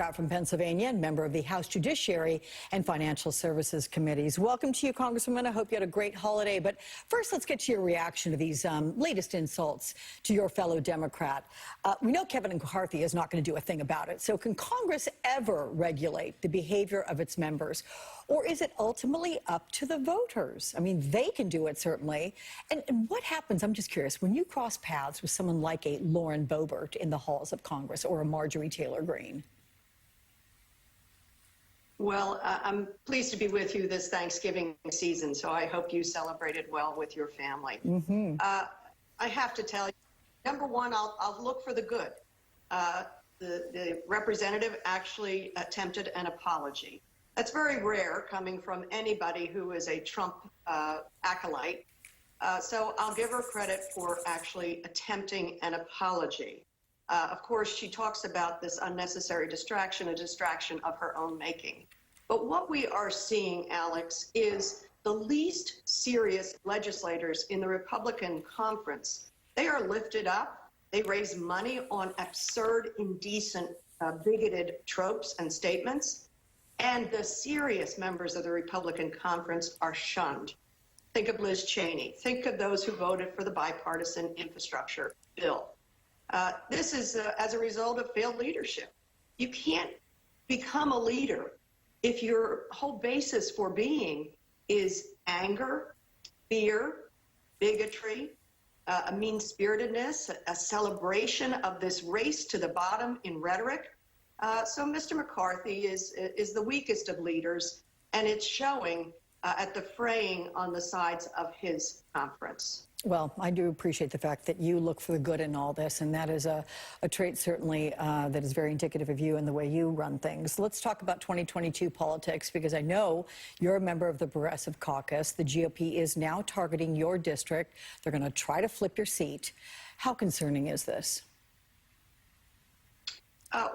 From Pennsylvania and member of the House Judiciary and Financial Services Committees. Welcome to you, Congresswoman. I hope you had a great holiday. But first, let's get to your reaction to these latest insults to your fellow Democrat. We know Kevin McCarthy is not going to do a thing about it. So can Congress ever regulate the behavior of its members? Or is it ultimately up to the voters? I mean, they can do it, certainly. And what happens, I'm just curious, when you cross paths with someone like a Lauren Boebert in the halls of Congress or a Marjorie Taylor Greene? Well, I'm pleased to be with you this Thanksgiving season, so I hope you celebrated well with your family. I have to tell you, number one, I'll look for the good. The representative actually attempted an apology. That's very rare coming from anybody who is a Trump acolyte. So I'll give her credit for actually attempting an apology. Of course, she talks about this unnecessary distraction, a distraction of her own making. But what we are seeing, Alex, is the least serious legislators in the Republican conference. They are lifted up. They raise money on absurd, indecent, bigoted tropes and statements. And the serious members of the Republican conference are shunned. Think of Liz Cheney. Think of those who voted for the bipartisan infrastructure bill. This is as a result of failed leadership. You can't become a leader if your whole basis for being is anger, fear, bigotry, a mean-spiritedness, a celebration of this race to the bottom in rhetoric. So Mr. McCarthy is the weakest of leaders, and it's showing at the fraying on the sides of his conference. Well, I do appreciate the fact that you look for the good in all this, and that is a trait certainly that is very indicative of you and the way you run things. Let's talk about 2022 politics, because I know you're a member of the Progressive Caucus. The GOP is now targeting your district. They're going to try to flip your seat. How concerning is this?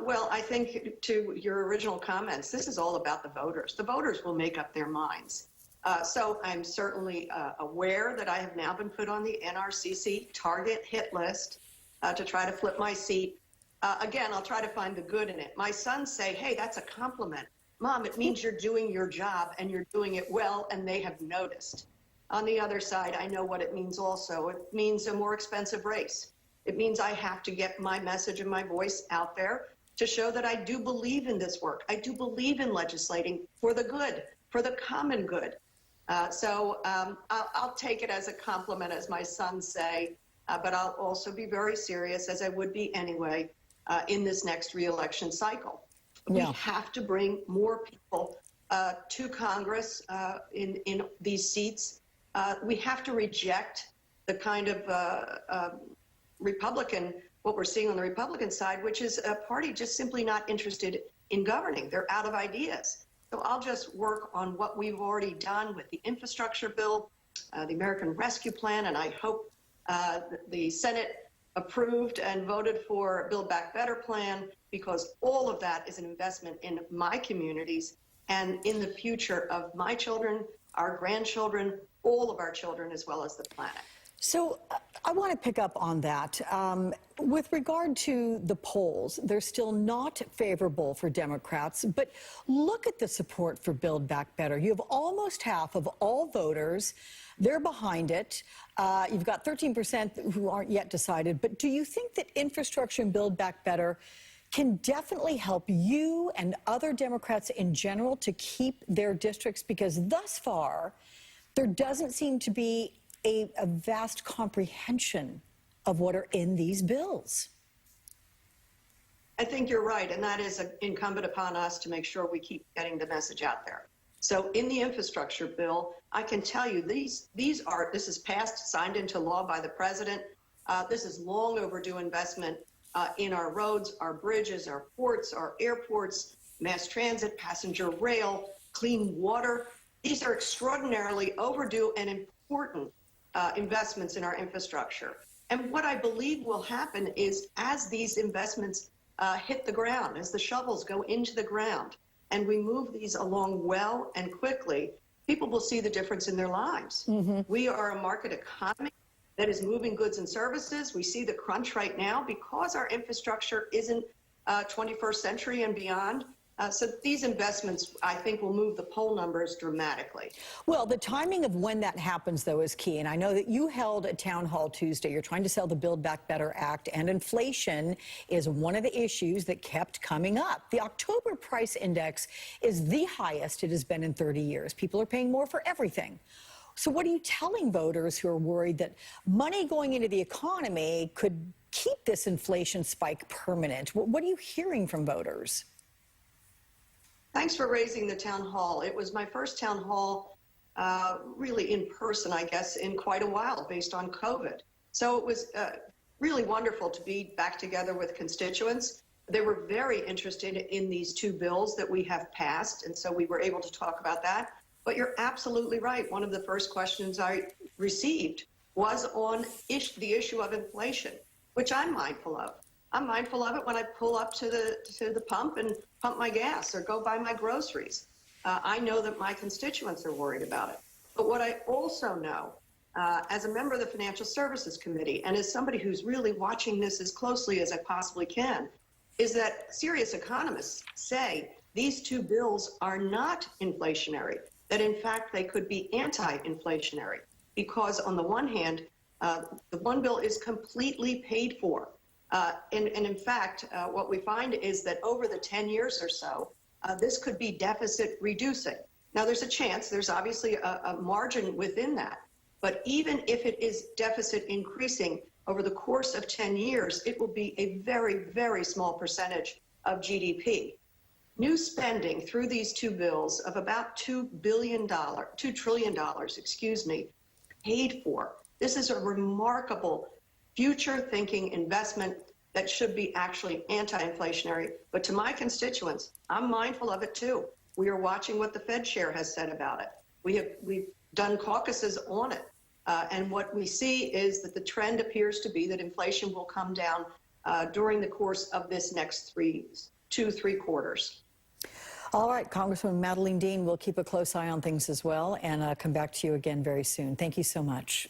Well, I think to your original comments, this is all about the voters. The voters will make up their minds. So I'm certainly aware that I have now been put on the NRCC target hit list to try to flip my seat. Again, I'll try to find the good in it. My sons say, hey, that's a compliment. Mom, it means you're doing your job and you're doing it well, and they have noticed. On the other side, I know what it means also. It means a more expensive race. It means I have to get my message and my voice out there to show that I do believe in this work. I do believe in legislating for the good, for the common good. So I'll take it as a compliment, as my sons say, but I'll also be very serious, as I would be anyway, in this next re-election cycle. Yeah. We have to bring more people to Congress in these seats. We have to reject the kind of Republican, what we're seeing on the Republican side, which is a party just simply not interested in governing. They're out of ideas. So I'll just work on what we've already done with the infrastructure bill, the American Rescue Plan, and I hope the Senate approved and voted for Build Back Better plan, because all of that is an investment in my communities and in the future of my children, our grandchildren, all of our children, as well as the planet. So I want to pick up on that. With regard to the polls, they're still not favorable for Democrats, but look at the support for Build Back Better. You have almost half of all voters. They're behind it. You've got 13% who aren't yet decided. But do you think that infrastructure and Build Back Better can definitely help you and other Democrats in general to keep their districts? Because thus far, there doesn't seem to be a vast comprehension of what are in these bills. I think you're right, and that is incumbent upon us to make sure we keep getting the message out there. So in the infrastructure bill, I can tell you this is passed, signed into law by the president. This is long overdue investment in our roads, our bridges, our ports, our airports, mass transit, passenger rail, clean water. These are extraordinarily overdue and important investments in our infrastructure. And what I believe will happen is, as these investments hit the ground, as the shovels go into the ground, and we move these along well and quickly, people will see the difference in their lives. We are a market economy that is moving goods and services. We see the crunch right now because our infrastructure isn't 21st century and beyond. So these investments, I think, will move the poll numbers dramatically. Well, the timing of when that happens, though, is key. And I know that you held a town hall Tuesday. You're trying to sell the Build Back Better Act, and inflation is one of the issues that kept coming up. The October price index is the highest it has been in 30 years. People are paying more for everything. So what are you telling voters who are worried that money going into the economy could keep this inflation spike permanent? What are you hearing from voters? Thanks for raising the town hall. It was my first town hall really in person, I guess, in quite a while based on COVID. So it was really wonderful to be back together with constituents. They were very interested in these two bills that we have passed, and so we were able to talk about that. But you're absolutely right. One of the first questions I received was on the issue of inflation, which I'm mindful of. I'm mindful of it when I pull up to the pump and pump my gas or go buy my groceries. I know that my constituents are worried about it. But what I also know, as a member of the Financial Services Committee and as somebody who's really watching this as closely as I possibly can, is that serious economists say these two bills are not inflationary, that in fact they could be anti-inflationary, because on the one hand, the one bill is completely paid for. And in fact, what we find is that over the 10 years or so, this could be deficit reducing. Now, there's a chance, there's obviously a margin within that. But even if it is deficit increasing over the course of 10 years, it will be a very, very small percentage of GDP. New spending through these two bills of about $2 trillion, paid for. This is a remarkable future-thinking investment that should be actually anti-inflationary. But to my constituents, I'm mindful of it too. We are watching what the Fed chair has said about it. We've done caucuses on it. And what we see is that the trend appears to be that inflation will come down during the course of this next 3 quarters. All right, Congresswoman Dean, we'll keep a close eye on things as well and come back to you again very soon. Thank you so much.